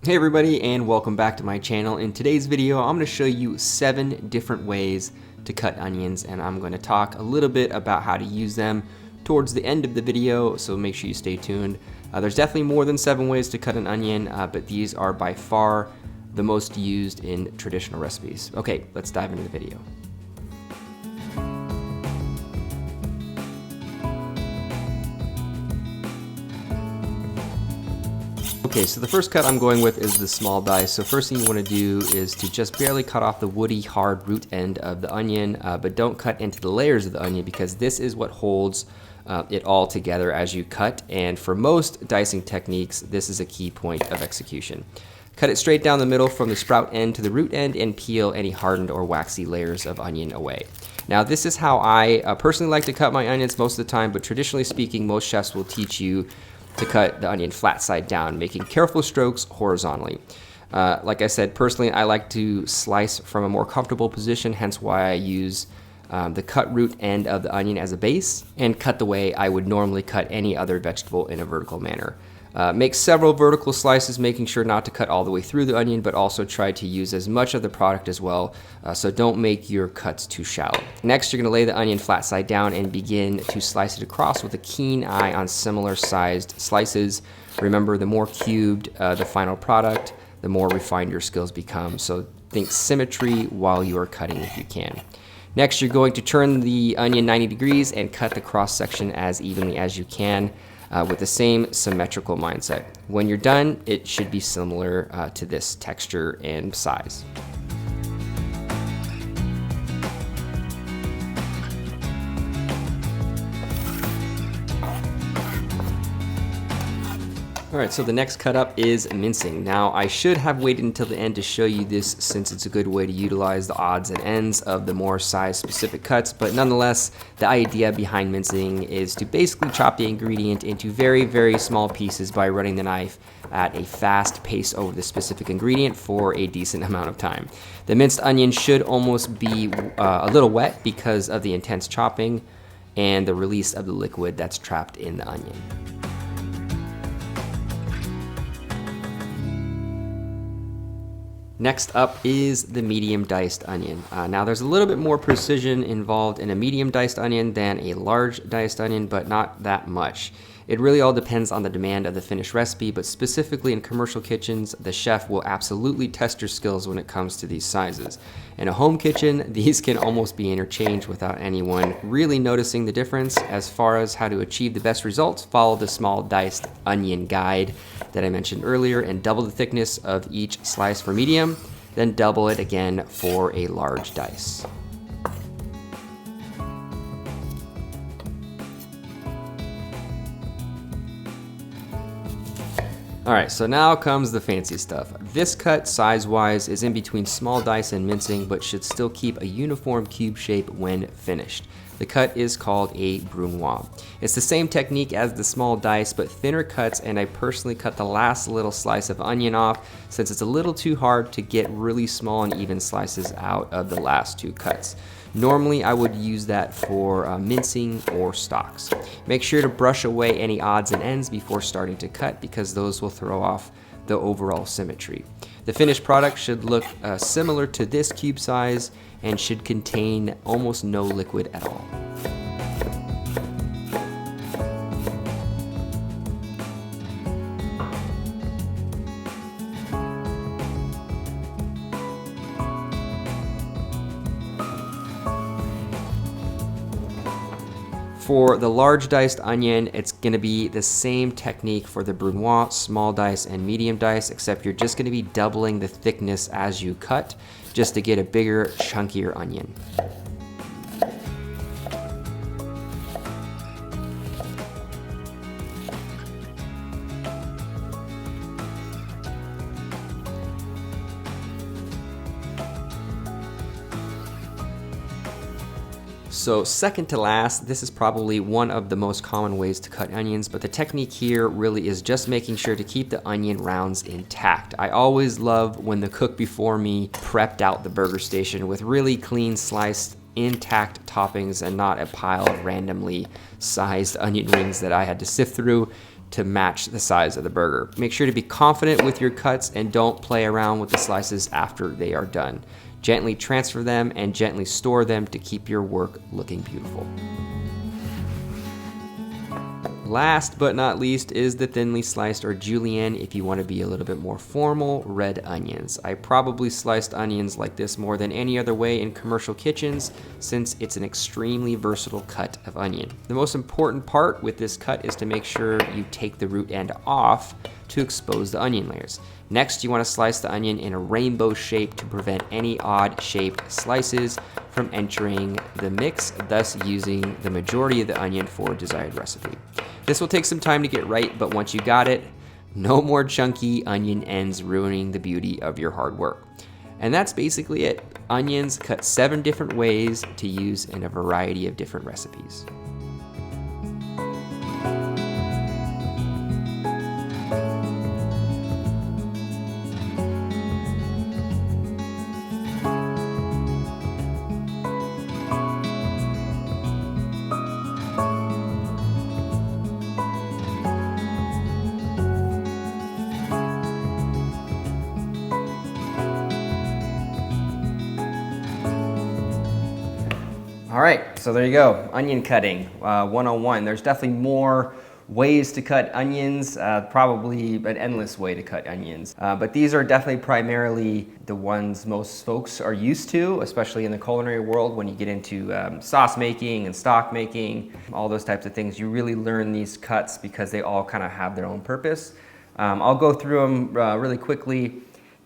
Hey everybody, and welcome back to my channel. In today's video, I'm going to show you 7 different ways to cut onions, and I'm going to talk a little bit about how to use them towards the end of the video, so make sure you stay tuned. There's definitely more than 7 ways to cut an onion, but these are by far the most used in traditional recipes. Okay, let's dive into the video. Okay, so the first cut I'm going with is the small dice. So first thing you want to do is to just barely cut off the woody, hard root end of the onion, but don't cut into the layers of the onion because this is what holds it all together as you cut. And for most dicing techniques, this is a key point of execution. Cut it straight down the middle from the sprout end to the root end and peel any hardened or waxy layers of onion away. Now this is how I personally like to cut my onions most of the time, but traditionally speaking, most chefs will teach you to cut the onion flat side down, making careful strokes horizontally. Like I said, personally, I like to slice from a more comfortable position, hence why I use the cut root end of the onion as a base and cut the way I would normally cut any other vegetable in a vertical manner. Make several vertical slices, making sure not to cut all the way through the onion, but also try to use as much of the product as well, so don't make your cuts too shallow. Next, you're going to lay the onion flat side down and begin to slice it across with a keen eye on similar sized slices. Remember, the more cubed the final product, the more refined your skills become, so think symmetry while you are cutting if you can. Next, you're going to turn the onion 90 degrees and cut the cross section as evenly as you can, with the same symmetrical mindset. When you're done, it should be similar to this texture and size. Alright, so the next cut up is mincing. Now, I should have waited until the end to show you this since it's a good way to utilize the odds and ends of the more size-specific cuts, but nonetheless, the idea behind mincing is to basically chop the ingredient into very, very small pieces by running the knife at a fast pace over the specific ingredient for a decent amount of time. The minced onion should almost be a little wet because of the intense chopping and the release of the liquid that's trapped in the onion. Next up is the medium diced onion. Now there's a little bit more precision involved in a medium diced onion than a large diced onion, but not that much. It really all depends on the demand of the finished recipe, but specifically in commercial kitchens, the chef will absolutely test your skills when it comes to these sizes. In a home kitchen, these can almost be interchanged without anyone really noticing the difference. As far as how to achieve the best results, follow the small diced onion guide that I mentioned earlier and double the thickness of each slice for medium, then double it again for a large dice. Alright, so now comes the fancy stuff. This cut, size-wise, is in between small dice and mincing, but should still keep a uniform cube shape when finished. The cut is called a Brunoise. It's the same technique as the small dice, but thinner cuts, and I personally cut the last little slice of onion off since it's a little too hard to get really small and even slices out of the last 2 cuts. Normally, I would use that for mincing or stocks. Make sure to brush away any odds and ends before starting to cut because those will throw off the overall symmetry. The finished product should look similar to this cube size and should contain almost no liquid at all. For the large diced onion, it's going to be the same technique for the Brunoise, small dice and medium dice, except you're just going to be doubling the thickness as you cut, just to get a bigger, chunkier onion. So second to last, this is probably one of the most common ways to cut onions, but the technique here really is just making sure to keep the onion rounds intact. I always love when the cook before me prepped out the burger station with really clean sliced intact toppings and not a pile of randomly sized onion rings that I had to sift through. to match the size of the burger. Make sure to be confident with your cuts and don't play around with the slices after they are done. Gently transfer them and gently store them to keep your work looking beautiful. Last but not least is the thinly sliced, or julienne if you want to be a little bit more formal, red onions. I probably sliced onions like this more than any other way in commercial kitchens since it's an extremely versatile cut of onion. The most important part with this cut is to make sure you take the root end off to expose the onion layers. Next, you want to slice the onion in a rainbow shape to prevent any odd shaped slices from entering the mix, thus using the majority of the onion for a desired recipe. This will take some time to get right, but once you got it, no more chunky onion ends ruining the beauty of your hard work. And that's basically it. Onions cut 7 different ways to use in a variety of different recipes. All right, so there you go, onion cutting 101. There's definitely more ways to cut onions, probably an endless way to cut onions. But these are definitely primarily the ones most folks are used to, especially in the culinary world. When you get into sauce making and stock making, all those types of things, you really learn these cuts because they all kind of have their own purpose. I'll go through them really quickly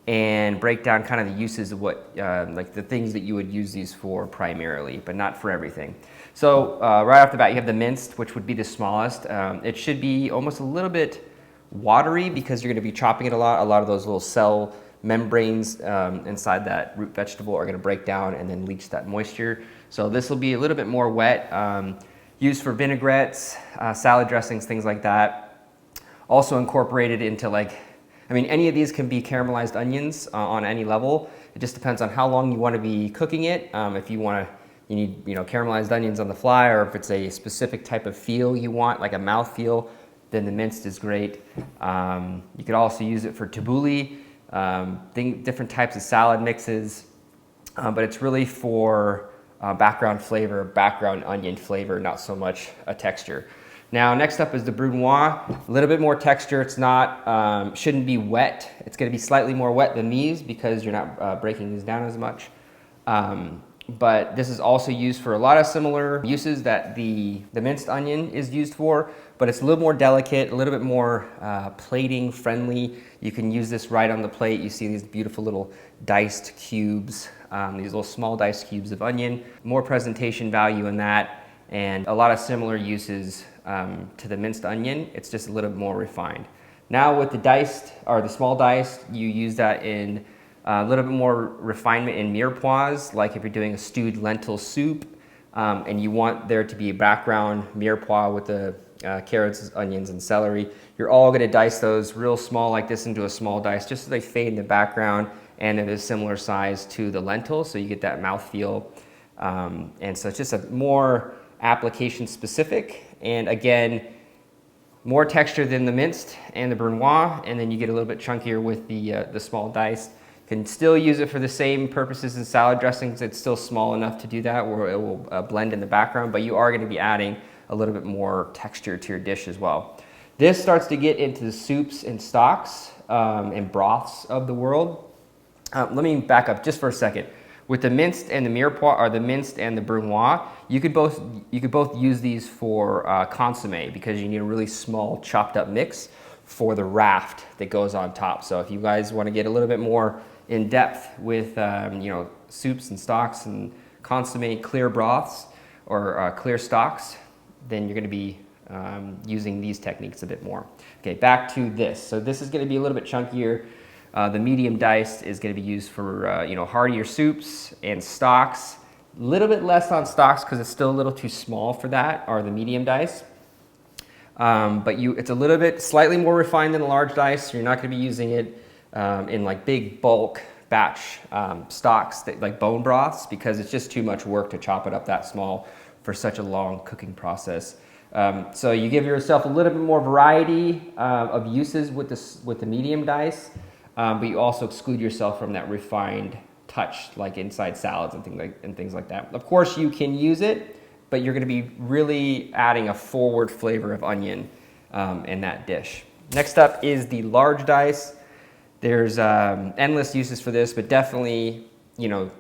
and break down kind of the uses of what, like the things that you would use these for primarily, but not for everything. So right off the bat, you have the minced, which would be the smallest. It should be almost a little bit watery because you're gonna be chopping it a lot. A lot of those little cell membranes inside that root vegetable are gonna break down and then leach that moisture. So this will be a little bit more wet, used for vinaigrettes, salad dressings, things like that. Also incorporated into any of these can be caramelized onions on any level. It just depends on how long you want to be cooking it. If you need caramelized onions on the fly, or if it's a specific type of feel you want, like a mouth feel, then the minced is great. You could also use it for tabbouleh, different types of salad mixes, but it's really for background flavor, background onion flavor, not so much a texture. Now, next up is the Brunoise. A little bit more texture. It's not, shouldn't be wet. It's going to be slightly more wet than these because you're not breaking these down as much. But this is also used for a lot of similar uses that the minced onion is used for, but it's a little more delicate, a little bit more plating friendly. You can use this right on the plate. You see these beautiful little diced cubes, these little small diced cubes of onion. More presentation value in that, and a lot of similar uses to the minced onion. It's just a little bit more refined. Now with the diced, or the small diced, you use that in a little bit more refinement in mirepoix, like if you're doing a stewed lentil soup and you want there to be a background mirepoix with the carrots, onions, and celery. You're all gonna dice those real small like this into a small dice, just so they fade in the background and at a similar size to the lentil, so you get that mouthfeel. And so it's just a more application specific, and again, more texture than the minced and the Brunoise, and then you get a little bit chunkier with the small diced. Can still use it for the same purposes as salad dressings. It's still small enough to do that where it will blend in the background, but you are going to be adding a little bit more texture to your dish as well. This starts to get into the soups and stocks and broths of the world. Let me back up just for a second. With the minced and the mirepoix, or the minced and the Brunoise, you could both use these for consommé, because you need a really small chopped up mix for the raft that goes on top. So if you guys want to get a little bit more in depth with soups and stocks and consommé clear broths or clear stocks, then you're going to be using these techniques a bit more. Okay, back to this. So this is going to be a little bit chunkier. The medium diced is going to be used for heartier soups and stocks. A little bit less on stocks because it's still a little too small for that, or the medium dice. But it's a little bit slightly more refined than a large dice. So you're not going to be using it in like big bulk batch stocks like bone broths, because it's just too much work to chop it up that small for such a long cooking process. So you give yourself a little bit more variety of uses with the medium dice, but you also exclude yourself from that refined touch, like inside salads and things like that. Of course, you can use it, but you're going to be really adding a forward flavor of onion in that dish. Next up is the large dice. There's endless uses for this, but definitely, you know,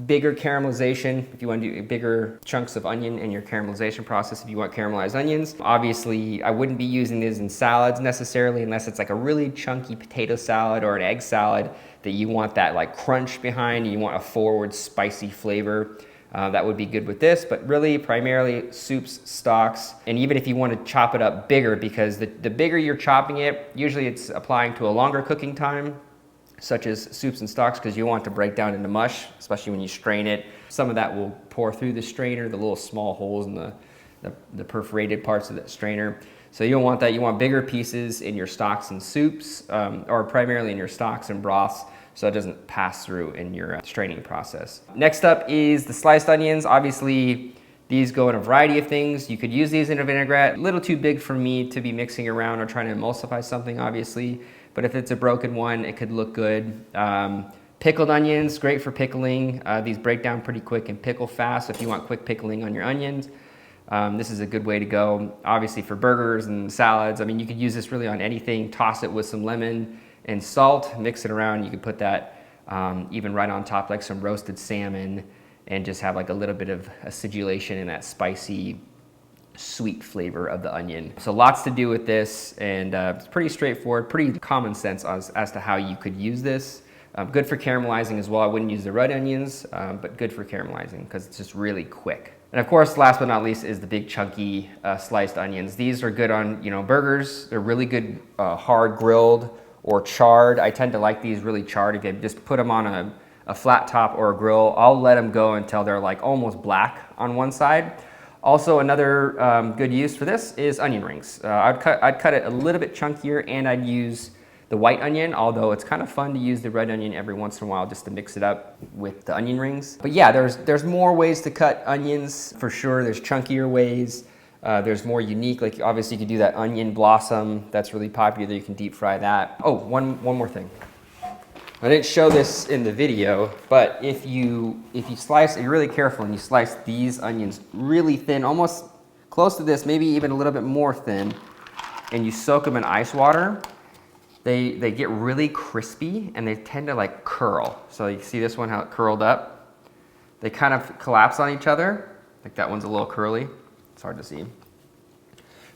bigger caramelization if you want to do bigger chunks of onion in your caramelization process if you want caramelized onions. Obviously, I wouldn't be using these in salads necessarily unless it's like a really chunky potato salad or an egg salad that you want that like crunch behind and you want a forward spicy flavor. That would be good with this, but really primarily soups, stocks, and even if you want to chop it up bigger, because the bigger you're chopping it, usually it's applying to a longer cooking time, such as soups and stocks, because you want to break down into mush, especially when you strain it. Some of that will pour through the strainer, the little small holes in the perforated parts of the strainer. So you don't want that. You want bigger pieces in your stocks and soups, or primarily in your stocks and broths, so it doesn't pass through in your straining process. Next up is the sliced onions. Obviously, these go in a variety of things. You could use these in a vinaigrette. A little too big for me to be mixing around or trying to emulsify something, obviously. But if it's a broken one, it could look good. Pickled onions, great for pickling. These break down pretty quick and pickle fast. So if you want quick pickling on your onions, this is a good way to go. Obviously for burgers and salads, I mean, you could use this really on anything. Toss it with some lemon and salt, mix it around. You could put that even right on top like some roasted salmon and just have like a little bit of acidulation and that spicy, sweet flavor of the onion. So lots to do with this, and it's pretty straightforward, pretty common sense as to how you could use this. Good for caramelizing as well. I wouldn't use the red onions, but good for caramelizing because it's just really quick. And of course, last but not least is the big chunky sliced onions. These are good on, you know, burgers. They're really good hard grilled or charred. I tend to like these really charred. If you just put them on a flat top or a grill, I'll let them go until they're like almost black on one side. Also, another good use for this is onion rings. I'd cut it a little bit chunkier, and I'd use the white onion, although it's kind of fun to use the red onion every once in a while just to mix it up with the onion rings. But yeah, there's more ways to cut onions for sure. There's chunkier ways. There's more unique, like obviously you could do that onion blossom. That's really popular. You can deep fry that. Oh, one more thing. I didn't show this in the video, but if you slice, you're really careful and you slice these onions really thin, almost close to this, maybe even a little bit more thin, and you soak them in ice water, they get really crispy and they tend to like curl. So you see this one, how it curled up? They kind of collapse on each other. Like that one's a little curly. It's hard to see.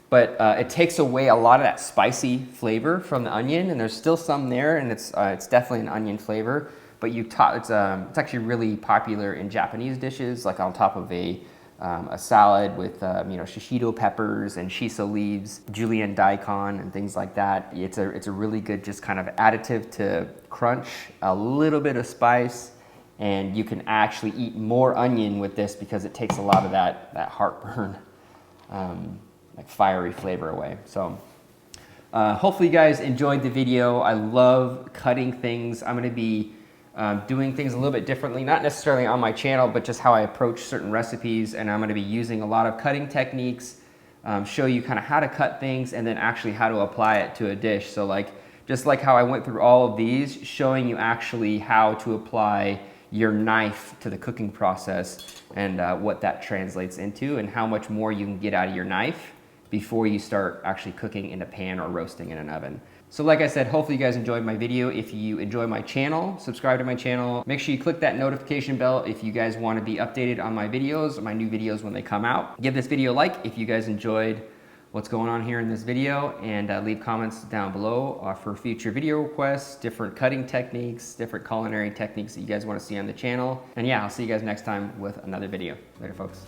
But it takes away a lot of that spicy flavor from the onion, and there's still some there, and it's definitely an onion flavor. But it's actually really popular in Japanese dishes, like on top of a salad with you know, shishito peppers and shiso leaves, julienne daikon, and things like that. It's a really good just kind of additive to crunch, a little bit of spice, and you can actually eat more onion with this because it takes a lot of that heartburn. Like fiery flavor away. So hopefully you guys enjoyed the video. I love cutting things. I'm going to be doing things a little bit differently, not necessarily on my channel, but just how I approach certain recipes. And I'm going to be using a lot of cutting techniques, show you kind of how to cut things and then actually how to apply it to a dish. So like just like how I went through all of these, showing you actually how to apply your knife to the cooking process and what that translates into and how much more you can get out of your knife before you start actually cooking in a pan or roasting in an oven. So like I said, hopefully you guys enjoyed my video. If you enjoy my channel, subscribe to my channel. Make sure you click that notification bell if you guys want to be updated on my videos, my new videos when they come out. Give this video a like if you guys enjoyed what's going on here in this video, and leave comments down below for future video requests, different cutting techniques, different culinary techniques that you guys want to see on the channel. And yeah, I'll see you guys next time with another video. Later, folks.